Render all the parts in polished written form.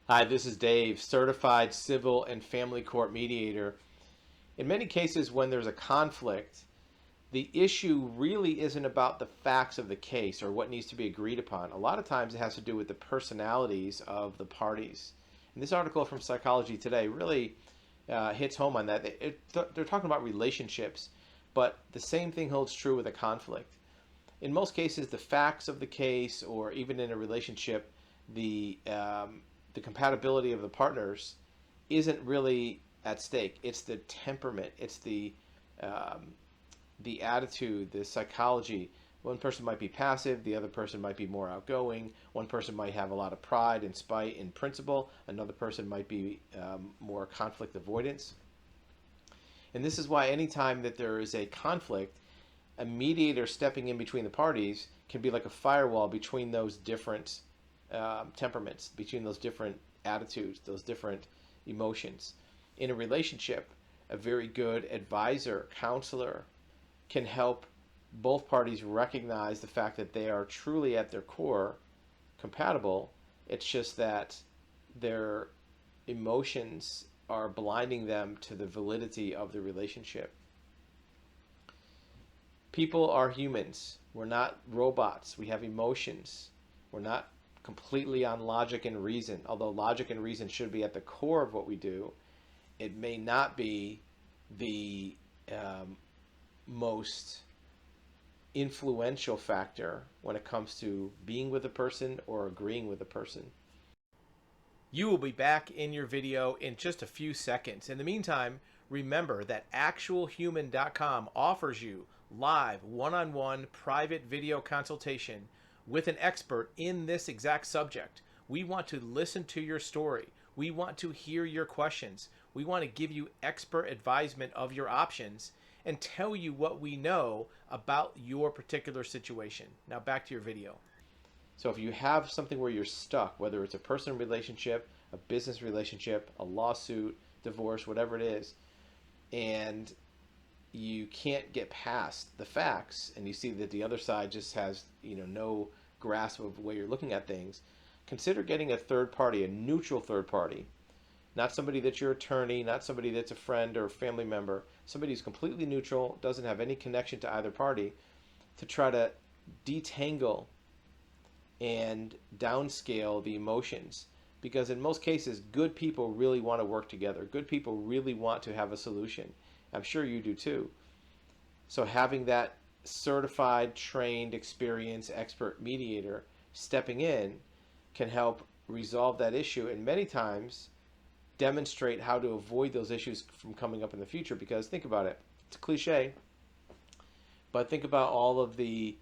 Hi, this is Dave, certified civil and family court mediator. In many cases, when there's a conflict, the issue really isn't about the facts of the case or what needs to be agreed upon. A lot of times it has to do with the personalities of the parties. And this article from Psychology Today really hits home on that. They're talking about relationships, but the same thing holds true with a conflict. In most cases, the facts of the case, or even in a relationship, the the compatibility of the partners isn't really at stake. It's the temperament. It's um, the attitude, the psychology. One person might be passive, the other person might be more outgoing. One person might have a lot of pride and spite in principle. Another person might be more conflict avoidance. And this is why anytime that there is a conflict, a mediator stepping in between the parties can be like a firewall between those different temperaments, between those different attitudes, those different emotions. In a relationship, a very good advisor, counselor can help both parties recognize the fact that they are truly at their core compatible. It's just that their emotions are blinding them to the validity of the relationship. People are humans. We're not robots. We have emotions. We're not completely on logic and reason. Although logic and reason should be at the core of what we do, it may not be the most influential factor when it comes to being with a person or agreeing with a person. You will be back in your video in just a few seconds. In the meantime, remember that actualhuman.com offers you live one-on-one private video consultation with an expert in this exact subject. We want to listen to your story. We want to hear your questions. We want to give you expert advisement of your options and tell you what we know about your particular situation. Now back to your video. So if you have something where you're stuck, whether it's a personal relationship, a business relationship, a lawsuit, divorce, whatever it is, and you can't get past the facts and you see that the other side just has, no grasp of the way you're looking at things, consider getting a third party, a neutral third party, not somebody that's your attorney, not somebody that's a friend or a family member, somebody who's completely neutral, doesn't have any connection to either party, to try to detangle and downscale the emotions. Because in most cases, good people really want to work together. Good people really want to have a solution. I'm sure you do too. So having that certified, trained, experienced, expert mediator stepping in can help resolve that issue, and many times demonstrate how to avoid those issues from coming up in the future. Because think about it, it's a cliche, but think about all of the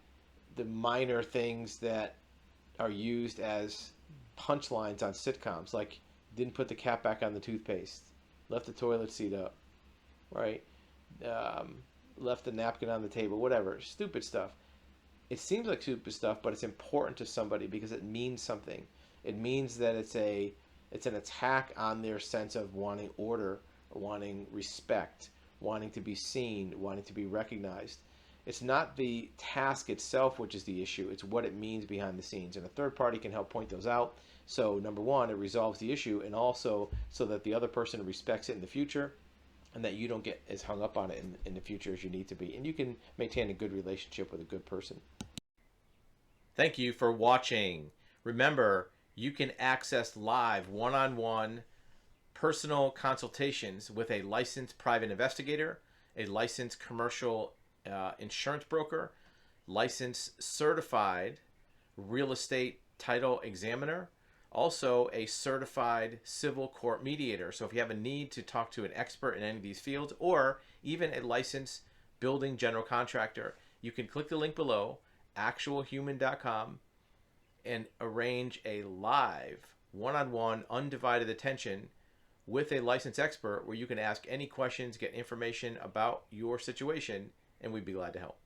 minor things that are used as punchlines on sitcoms, like didn't put the cap back on the toothpaste, left the toilet seat up, right? Um, Left the napkin on the table, whatever, stupid stuff. It seems like stupid stuff, but it's important to somebody because it means something. It means that it's an attack on their sense of wanting order, wanting respect, wanting to be seen, wanting to be recognized. It's not the task itself which is the issue, it's what it means behind the scenes. And a third party can help point those out. So, number one, it resolves the issue, and also so that the other person respects it in the future and that you don't get as hung up on it in the future as you need to be. And you can maintain a good relationship with a good person. Thank you for watching. Remember, you can access live one-on-one personal consultations with a licensed private investigator, a licensed commercial insurance broker, licensed certified real estate title examiner, also a certified civil court mediator. So if you have a need to talk to an expert in any of these fields, or even a licensed building general contractor, you can click the link below, actualhuman.com, and arrange a live one-on-one undivided attention with a licensed expert where you can ask any questions, get information about your situation, and we'd be glad to help.